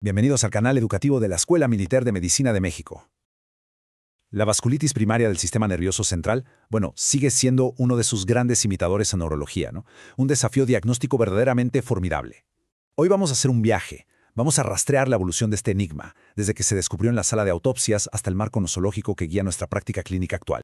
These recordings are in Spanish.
Bienvenidos al canal educativo de la Escuela Militar de Medicina de México. La vasculitis primaria del sistema nervioso central, sigue siendo uno de sus grandes imitadores en neurología, ¿no? Un desafío diagnóstico verdaderamente formidable. Hoy vamos a hacer un viaje. Vamos a rastrear la evolución de este enigma, desde que se descubrió en la sala de autopsias hasta el marco nosológico que guía nuestra práctica clínica actual.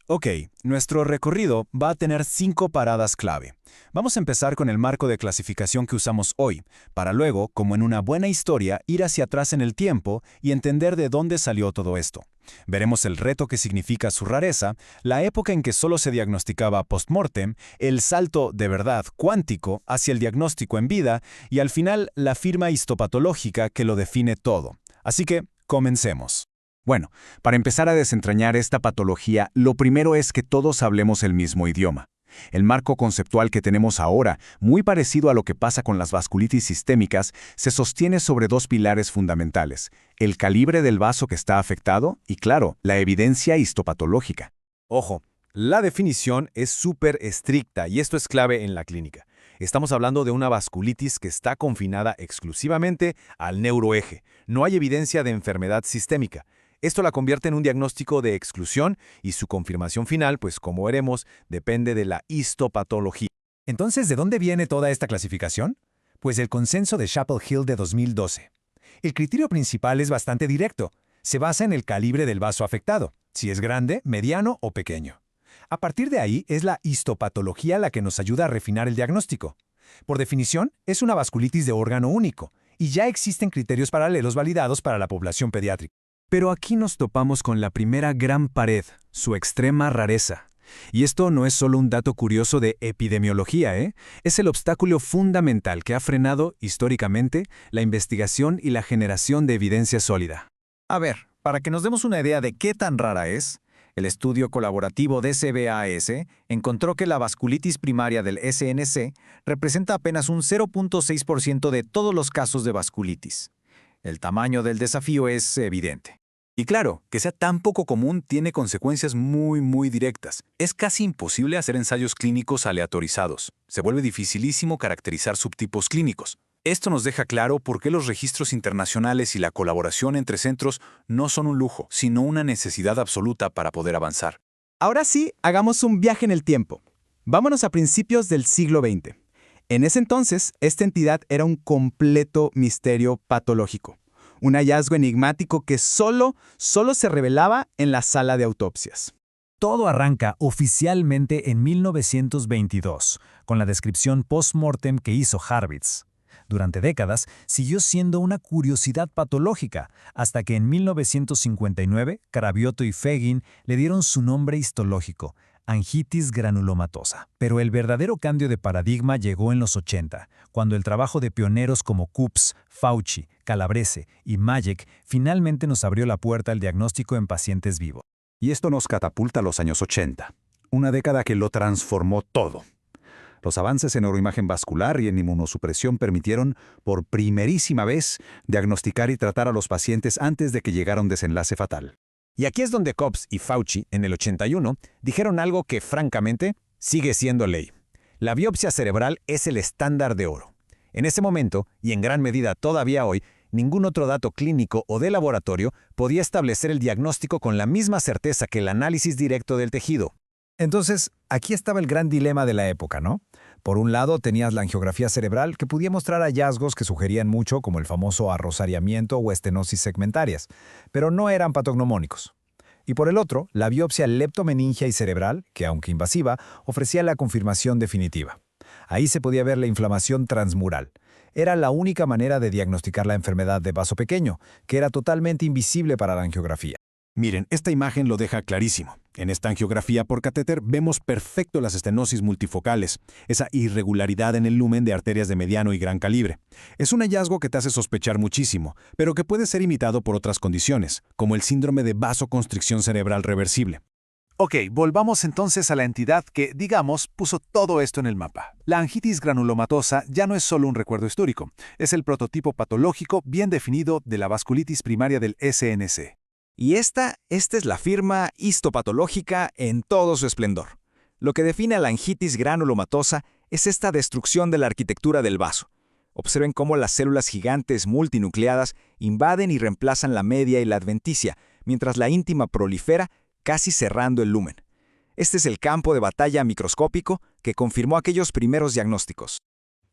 Ok, nuestro recorrido va a tener 5 paradas clave. Vamos a empezar con el marco de clasificación que usamos hoy, para luego, como en una buena historia, ir hacia atrás en el tiempo y entender de dónde salió todo esto. Veremos el reto que significa su rareza, la época en que solo se diagnosticaba post-mortem, el salto de verdad cuántico hacia el diagnóstico en vida y al final la firma histopatológica que lo define todo. Así que, comencemos. Bueno, para empezar a desentrañar esta patología, lo primero es que todos hablemos el mismo idioma. El marco conceptual que tenemos ahora, muy parecido a lo que pasa con las vasculitis sistémicas, se sostiene sobre 2 pilares fundamentales: el calibre del vaso que está afectado y, claro, la evidencia histopatológica. Ojo, la definición es súper estricta y esto es clave en la clínica. Estamos hablando de una vasculitis que está confinada exclusivamente al neuroeje. No hay evidencia de enfermedad sistémica. Esto la convierte en un diagnóstico de exclusión y su confirmación final, pues como veremos, depende de la histopatología. Entonces, ¿de dónde viene toda esta clasificación? Pues del consenso de Chapel Hill de 2012. El criterio principal es bastante directo. Se basa en el calibre del vaso afectado, si es grande, mediano o pequeño. A partir de ahí es la histopatología la que nos ayuda a refinar el diagnóstico. Por definición, es una vasculitis de órgano único, y ya existen criterios paralelos validados para la población pediátrica. Pero aquí nos topamos con la primera gran pared, su extrema rareza. Y esto no es solo un dato curioso de epidemiología, Es el obstáculo fundamental que ha frenado, históricamente, la investigación y la generación de evidencia sólida. A ver, para que nos demos una idea de qué tan rara es, el estudio colaborativo de CBAS encontró que la vasculitis primaria del SNC representa apenas un 0.6% de todos los casos de vasculitis. El tamaño del desafío es evidente. Y claro, que sea tan poco común tiene consecuencias muy directas. Es casi imposible hacer ensayos clínicos aleatorizados. Se vuelve dificilísimo caracterizar subtipos clínicos. Esto nos deja claro por qué los registros internacionales y la colaboración entre centros no son un lujo, sino una necesidad absoluta para poder avanzar. Ahora sí, hagamos un viaje en el tiempo. Vámonos a principios del siglo XX. En ese entonces, esta entidad era un completo misterio patológico. Un hallazgo enigmático que solo se revelaba en la sala de autopsias. Todo arranca oficialmente en 1922, con la descripción post-mortem que hizo Hurwitz. Durante décadas siguió siendo una curiosidad patológica, hasta que en 1959 Carabiotto y Fegin le dieron su nombre histológico, angitis granulomatosa. Pero el verdadero cambio de paradigma llegó en los 80, cuando el trabajo de pioneros como Kupps, Fauci, Calabrese y Majek finalmente nos abrió la puerta al diagnóstico en pacientes vivos. Y esto nos catapulta a los años 80, una década que lo transformó todo. Los avances en neuroimagen vascular y en inmunosupresión permitieron, por primerísima vez, diagnosticar y tratar a los pacientes antes de que llegara un desenlace fatal. Y aquí es donde Kupps y Fauci, en el 81, dijeron algo que, francamente, sigue siendo ley. La biopsia cerebral es el estándar de oro. En ese momento, y en gran medida todavía hoy, ningún otro dato clínico o de laboratorio podía establecer el diagnóstico con la misma certeza que el análisis directo del tejido. Entonces, aquí estaba el gran dilema de la época, ¿no? Por un lado, tenías la angiografía cerebral que podía mostrar hallazgos que sugerían mucho, como el famoso arrosariamiento o estenosis segmentarias, pero no eran patognomónicos. Y por el otro, la biopsia leptomeningia y cerebral, que aunque invasiva, ofrecía la confirmación definitiva. Ahí se podía ver la inflamación transmural. Era la única manera de diagnosticar la enfermedad de vaso pequeño, que era totalmente invisible para la angiografía. Miren, esta imagen lo deja clarísimo. En esta angiografía por catéter vemos perfecto las estenosis multifocales, esa irregularidad en el lumen de arterias de mediano y gran calibre. Es un hallazgo que te hace sospechar muchísimo, pero que puede ser imitado por otras condiciones, como el síndrome de vasoconstricción cerebral reversible. Ok, volvamos entonces a la entidad que, digamos, puso todo esto en el mapa. La angitis granulomatosa ya no es solo un recuerdo histórico, es el prototipo patológico bien definido de la vasculitis primaria del SNC. Y esta es la firma histopatológica en todo su esplendor. Lo que define a la angitis granulomatosa es esta destrucción de la arquitectura del vaso. Observen cómo las células gigantes multinucleadas invaden y reemplazan la media y la adventicia, mientras la íntima prolifera, casi cerrando el lumen. Este es el campo de batalla microscópico que confirmó aquellos primeros diagnósticos.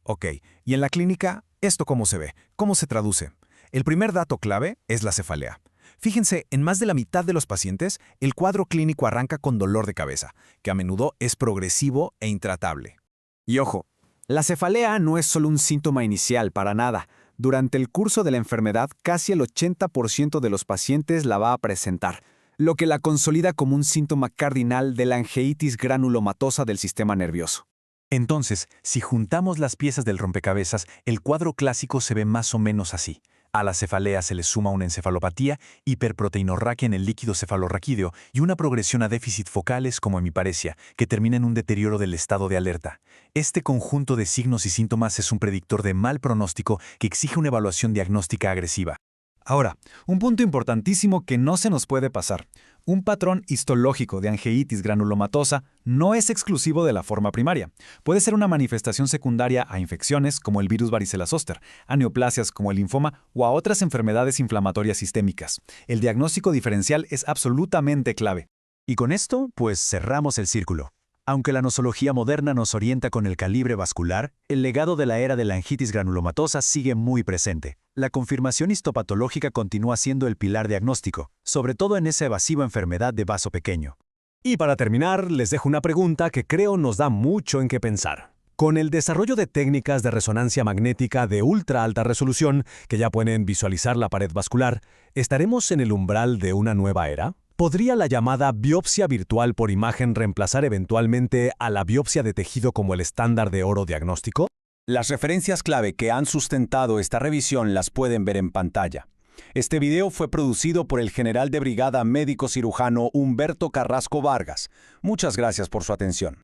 Ok, y en la clínica, ¿esto cómo se ve? ¿Cómo se traduce? El primer dato clave es la cefalea. Fíjense, en más de la mitad de los pacientes, el cuadro clínico arranca con dolor de cabeza, que a menudo es progresivo e intratable. Y ojo, la cefalea no es solo un síntoma inicial, para nada. Durante el curso de la enfermedad, casi el 80% de los pacientes la va a presentar, lo que la consolida como un síntoma cardinal de la angeitis granulomatosa del sistema nervioso. Entonces, si juntamos las piezas del rompecabezas, el cuadro clásico se ve más o menos así. A la cefalea se le suma una encefalopatía, hiperproteinorraquia en el líquido cefalorraquídeo y una progresión a déficit focales como hemiparesia, que termina en un deterioro del estado de alerta. Este conjunto de signos y síntomas es un predictor de mal pronóstico que exige una evaluación diagnóstica agresiva. Ahora, un punto importantísimo que no se nos puede pasar. Un patrón histológico de angeitis granulomatosa no es exclusivo de la forma primaria. Puede ser una manifestación secundaria a infecciones como el virus varicela zoster, a neoplasias como el linfoma o a otras enfermedades inflamatorias sistémicas. El diagnóstico diferencial es absolutamente clave. Y con esto, pues cerramos el círculo. Aunque la nosología moderna nos orienta con el calibre vascular, el legado de la era de la angitis granulomatosa sigue muy presente. La confirmación histopatológica continúa siendo el pilar diagnóstico, sobre todo en esa evasiva enfermedad de vaso pequeño. Y para terminar, les dejo una pregunta que creo nos da mucho en qué pensar. Con el desarrollo de técnicas de resonancia magnética de ultra alta resolución, que ya pueden visualizar la pared vascular, ¿estaremos en el umbral de una nueva era? ¿Podría la llamada biopsia virtual por imagen reemplazar eventualmente a la biopsia de tejido como el estándar de oro diagnóstico? Las referencias clave que han sustentado esta revisión las pueden ver en pantalla. Este video fue producido por el general de brigada médico cirujano Humberto Carrasco Vargas. Muchas gracias por su atención.